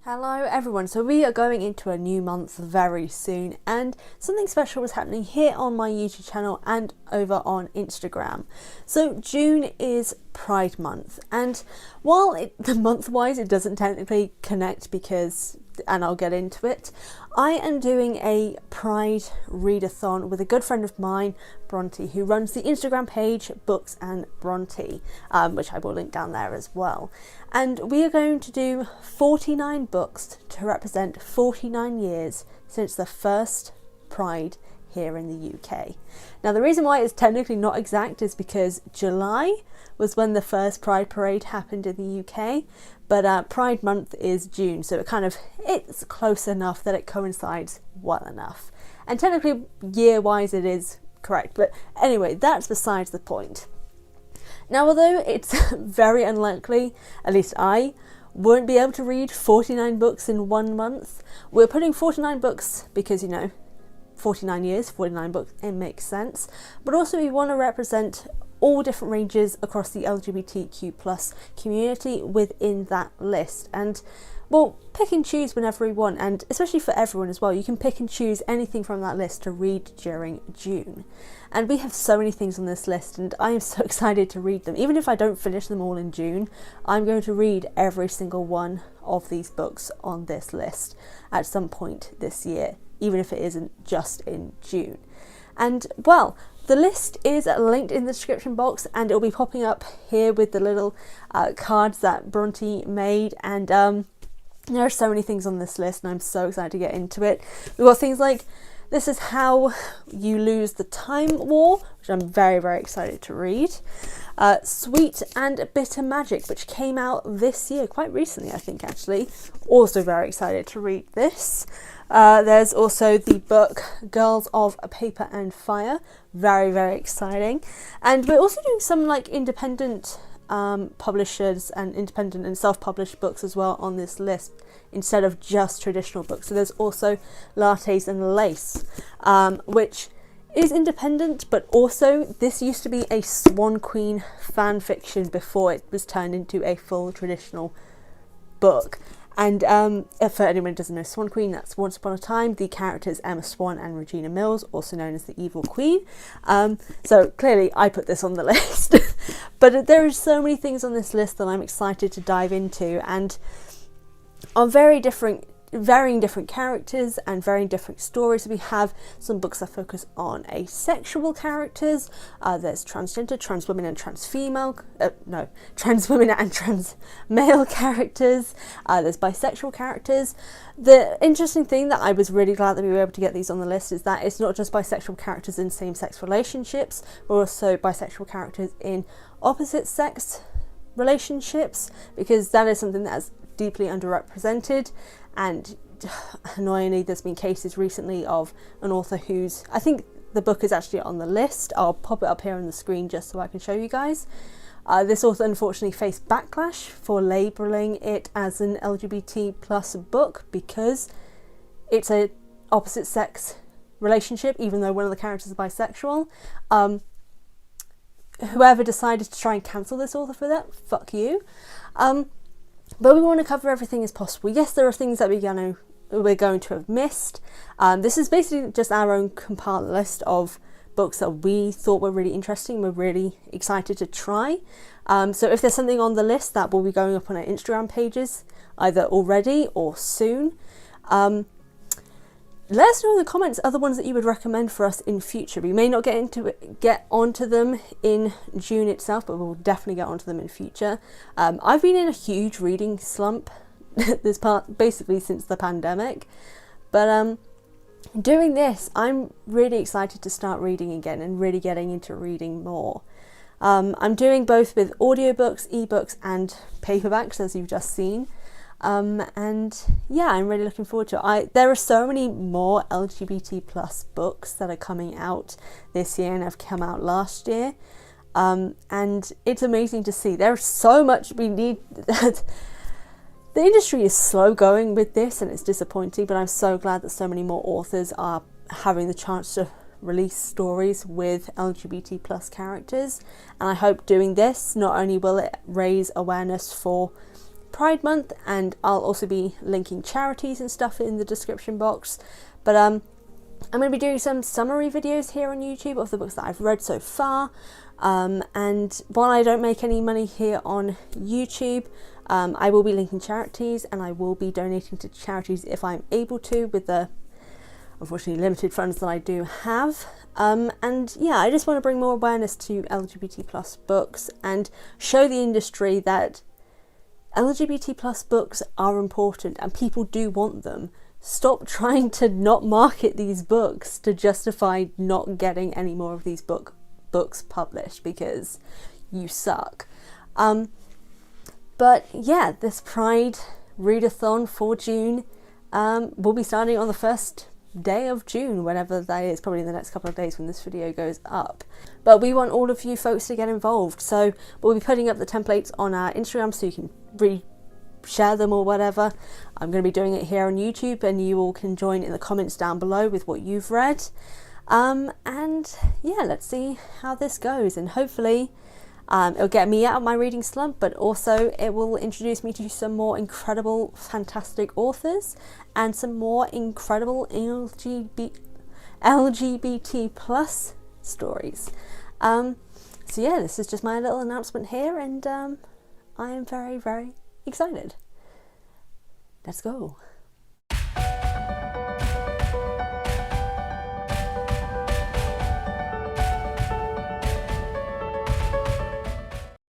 Hello everyone, so we are going into a new month very soon and something special is happening here on my YouTube channel and over on Instagram. So June is Pride Month, and while the month-wise it doesn't technically connect because, and I'll get into it, I am doing a Pride Readathon with a good friend of mine, Bronte, who runs the Instagram page Books and Bronte, which I will link down there as well. And we are going to do 49 books to represent 49 years since the first Pride here in the UK. Now the reason why it's technically not exact is because July was when the first Pride Parade happened in the UK, but Pride Month is June, so it's close enough that it coincides well enough. And technically year-wise it is correct, but anyway, that's besides the point. Now although it's very unlikely, at least I won't be able to read 49 books in 1 month, we're putting 49 books because, 49 years, 49 books, it makes sense. But also we want to represent all different ranges across the LGBTQ plus community within that list. And well, pick and choose whenever we want, and especially for everyone as well, you can pick and choose anything from that list to read during June. And we have so many things on this list and I am so excited to read them. Even if I don't finish them all in June, I'm going to read every single one of these books on this list at some point this year, even if it isn't just in June. And well, the list is linked in the description box and it'll be popping up here with the little cards that Bronte made, and there are so many things on this list and I'm so excited to get into it. We've got things like This Is How You Lose the Time War, which I'm very, very excited to read. Sweet and Bitter Magic, which came out this year, quite recently I think actually. Also very excited to read this. There's also the book Girls of Paper and Fire, very, very exciting. And we're also doing some independent publishers and independent and self-published books as well on this list, instead of just traditional books. So there's also Lattes and Lace, which is independent, but also this used to be a Swan Queen fan fiction before it was turned into a full traditional book. And for anyone who doesn't know Swan Queen, that's Once Upon a Time, the characters Emma Swan and Regina Mills, also known as the Evil Queen. So clearly I put this on the list. But there are so many things on this list that I'm excited to dive into, and are varying different characters and varying different stories. We have some books that focus on asexual characters. There's transgender, trans women and trans women and trans male characters. There's bisexual characters. The interesting thing that I was really glad that we were able to get these on the list is that it's not just bisexual characters in same-sex relationships, but also bisexual characters in opposite sex relationships, because that is something that's deeply underrepresented. And annoyingly, there's been cases recently of an author who's, I think the book is actually on the list, I'll pop it up here on the screen just so I can show you guys. This author unfortunately faced backlash for labelling it as an LGBT plus book because it's a opposite sex relationship, even though one of the characters is bisexual. Whoever decided to try and cancel this author for that, fuck you. But we want to cover everything as possible. Yes, there are things that we're going to have missed. This is basically just our own compiled list of books that we thought were really interesting, we're really excited to try. So if there's something on the list that will be going up on our Instagram pages, either already or soon, let us know in the comments other ones that you would recommend for us in future. We may not get onto them in June itself, but we'll definitely get onto them in future. I've been in a huge reading slump basically since the pandemic, but doing this, I'm really excited to start reading again and really getting into reading more. I'm doing both with audiobooks, ebooks and paperbacks, as you've just seen. And yeah, I'm really looking forward to it. There are so many more LGBT plus books that are coming out this year and have come out last year. And it's amazing to see. There's so much we need. The industry is slow going with this and it's disappointing, but I'm so glad that so many more authors are having the chance to release stories with LGBT plus characters. And I hope doing this, not only will it raise awareness for Pride Month, and I'll also be linking charities and stuff in the description box. But I'm going to be doing some summary videos here on YouTube of the books that I've read so far. And while I don't make any money here on YouTube, I will be linking charities, and I will be donating to charities if I'm able to, with the unfortunately limited funds that I do have. And yeah, I just want to bring more awareness to LGBT plus books and show the industry that LGBT plus books are important and people do want them. Stop trying to not market these books to justify not getting any more of these books published, because you suck. But yeah, this Pride Readathon for June will be starting on the 1st day of June, whenever that is, probably in the next couple of days when this video goes up. But we want all of you folks to get involved, so we'll be putting up the templates on our Instagram so you can share them or whatever. I'm going to be doing it here on YouTube, and you all can join in the comments down below with what you've read. And yeah, let's see how this goes, and hopefully it'll get me out of my reading slump, but also it will introduce me to some more incredible, fantastic authors and some more incredible LGBT plus stories. So yeah, this is just my little announcement here, and I am very, very excited. Let's go.